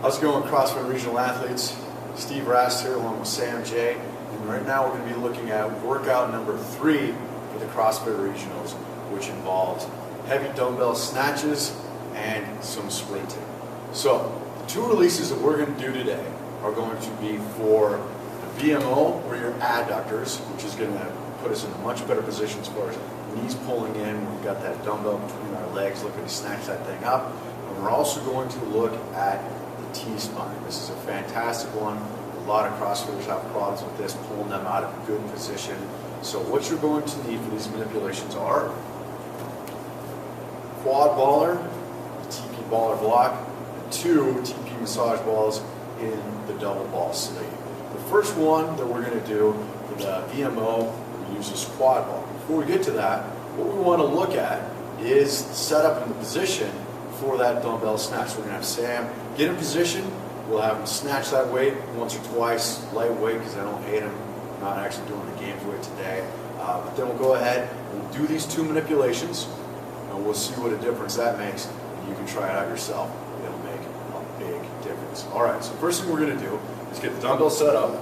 How's it going, CrossFit Regional Athletes? Steve Rast here along with Sam J. And right now we're going to be looking at workout number 3 for the CrossFit Regionals, which involves heavy dumbbell snatches and some sprinting. So the 2 releases that we're going to do today are going to be for the VMO, or your adductors, which is going to put us in a much better position as far as knees pulling in. We've got that dumbbell between our legs looking to snatch that thing up. And we're also going to look at T-spine. This is a fantastic one. A lot of CrossFitters have problems with this, pulling them out of a good position. So what you're going to need for these manipulations are quad baller, TP baller block, and 2 TP massage balls in the double ball sleeve. The first one that we're going to do for the VMO, we use this quad ball. Before we get to that, what we want to look at is the setup and the position for that dumbbell snatch. We're going to have Sam get in position. We'll have him snatch that weight once or twice, lightweight, because I don't hate him. I'm not actually doing the games weight today. But then we'll go ahead and we'll do these 2 manipulations, and we'll see what a difference that makes. And you can try it out yourself. It'll make a big difference. All right, so first thing we're going to do is get the dumbbell set up.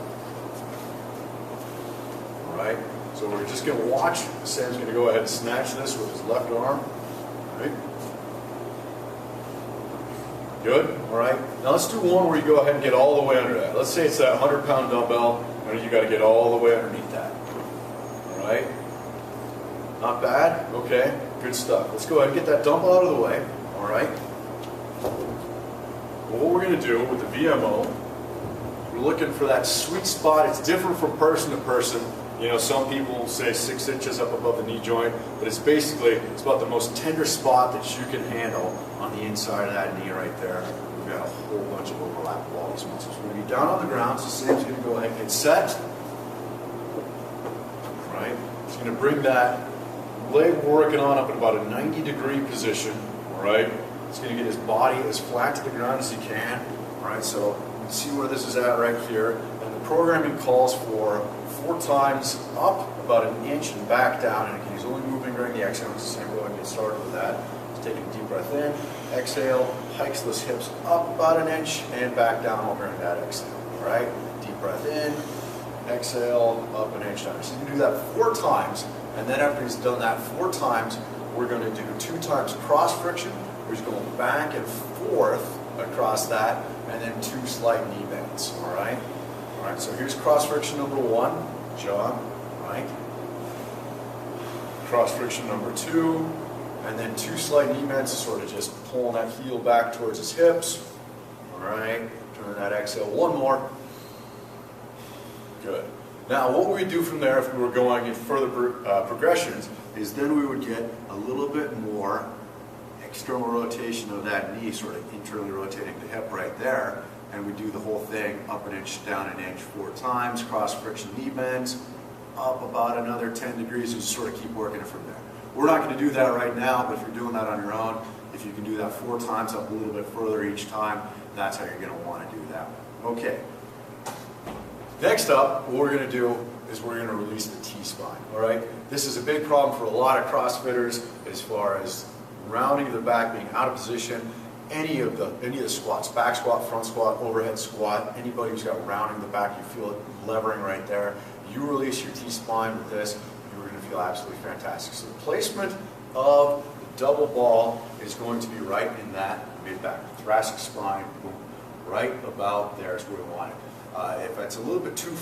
All right, so we're just going to watch. Sam's going to go ahead and snatch this with his left arm. All right. Good, all right. Now let's do one where you go ahead and get all the way under that. Let's say it's that 100-pound dumbbell, and you got to get all the way underneath that. All right. Not bad. Okay, good stuff. Let's go ahead and get that dumbbell out of the way. All right. Well, what we're going to do with the VMO, we're looking for that sweet spot. It's different from person to person. You know, some people say 6 inches up above the knee joint, but it's about the most tender spot that you can handle on the inside of that knee right there. We've got a whole bunch of overlap of all these muscles. We're going to be down on the ground, so Sam's going to go ahead and get set. Right? He's going to bring that leg working on up in about a 90-degree position. All right? He's going to get his body as flat to the ground as he can. All right? So you can see where this is at right here. And the programming calls for 4 times up, about 1 inch, and back down. And again, he's only moving during the exhale. So go ahead and get started with that. Just taking a deep breath in, exhale, hikes those hips up about 1 inch, and back down all during that exhale. All right? Deep breath in, exhale, up 1 inch down. So you can do that 4 times, and then after he's done that 4 times, we're going to do 2 times cross friction. We're just going back and forth across that, and then 2 slight knee bends. All right? All right, so here's cross friction number 1, jog, right? Cross friction number 2, and then 2 slight knee bends, sort of just pulling that heel back towards his hips. All right, turn that exhale 1 more. Good. Now, what we do from there, if we were going in further progressions, is then we would get a little bit more external rotation of that knee, sort of internally rotating the hip right there. And we do the whole thing up 1 inch, down 1 inch 4 times, cross friction knee bends, up about another 10 degrees, and just sort of keep working it from there. We're not going to do that right now, but if you're doing that on your own, if you can do that 4 times, up a little bit further each time, that's how you're going to want to do that. Okay. Next up, what we're going to do is we're going to release the T-spine. All right. This is a big problem for a lot of CrossFitters as far as rounding the back, being out of position. Any of the squats, back squat, front squat, overhead squat, anybody who's got rounding the back, you feel it levering right there. You release your T-spine with this, you're going to feel absolutely fantastic. So the placement of the double ball is going to be right in that mid-back, thoracic spine, boom, right about there is where we want it. If it's a little bit too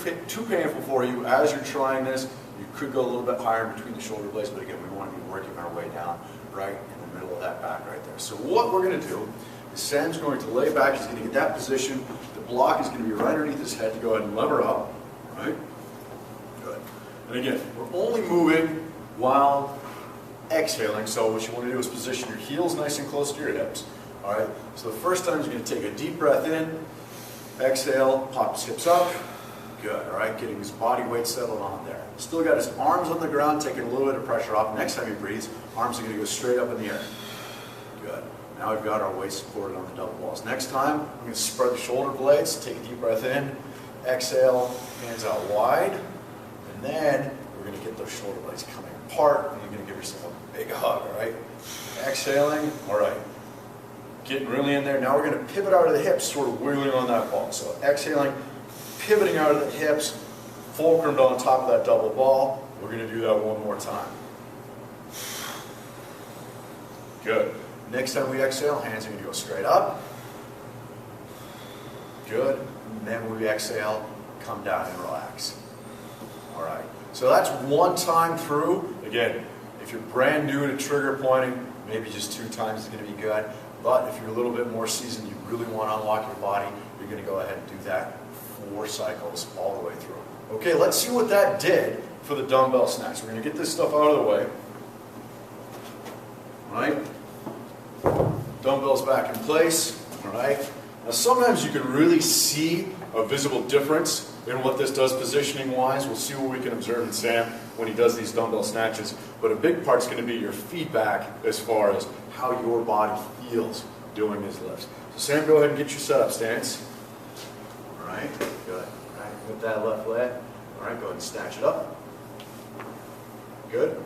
painful for you as you're trying this, you could go a little bit higher between the shoulder blades, but again, we want to be working our way down right in the middle of that back right there. So what we're going to do is Sam's going to lay back, he's going to get that position, the block is going to be right underneath his head to go ahead and lever up, right? Good. And again, we're only moving while exhaling, so what you want to do is position your heels nice and close to your hips, all right? So the first time you're going to take a deep breath in, exhale, pop his hips up, good, all right? Getting his body weight settled on there. Still got his arms on the ground, taking a little bit of pressure off. Next time he breathes, arms are going to go straight up in the air. Good. Now we've got our weight supported on the double balls. Next time, I'm going to spread the shoulder blades, take a deep breath in, exhale, hands out wide, and then we're going to get those shoulder blades coming apart, and you're going to give yourself a big hug, all right? Exhaling, all right. getting really in there. Now we're going to pivot out of the hips, sort of wiggling on that ball. So exhaling, pivoting out of the hips, fulcrumed on top of that double ball. We're going to do that one more time. Good. Next time we exhale, hands are going to go straight up. Good. And then when we exhale, come down and relax. All right. So that's one time through. Again, if you're brand new to trigger pointing, maybe just 2 times is going to be good. But if you're a little bit more seasoned, you really want to unlock your body, you're going to go ahead and do that 4 cycles all the way through. Okay, let's see what that did for the dumbbell snatch. We're going to get this stuff out of the way. All right? Dumbbells back in place. All right? Now sometimes you can really see a visible difference in what this does positioning-wise. We'll see what we can observe in Sam when he does these dumbbell snatches. But a big part's going to be your feedback as far as how your body feels doing his lifts. So Sam, go ahead and get your setup stance. All right, good. All right, with that left leg. All right, go ahead and snatch it up. Good.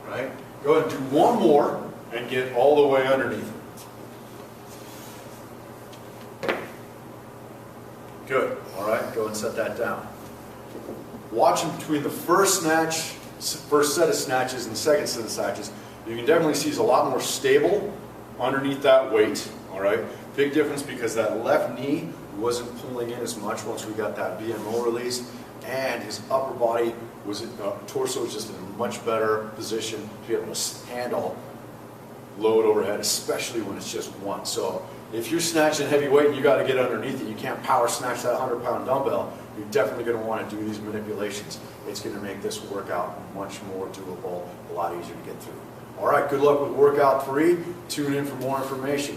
All right, go ahead and do one more and get all the way underneath it. Good. All right, go and set that down. Watching between the first set of snatches and the second set of snatches, you can definitely see he's a lot more stable underneath that weight. All right, big difference because that left knee wasn't pulling in as much once we got that BMO release, and his upper body was, torso was just in a much better position to be able to handle load overhead, especially when it's just one. So if you're snatching heavy weight and you got to get underneath it, you can't power snatch that 100-pound dumbbell, you're definitely going to want to do these manipulations. It's going to make this workout much more doable, a lot easier to get through. All right, good luck with workout 3. Tune in for more information.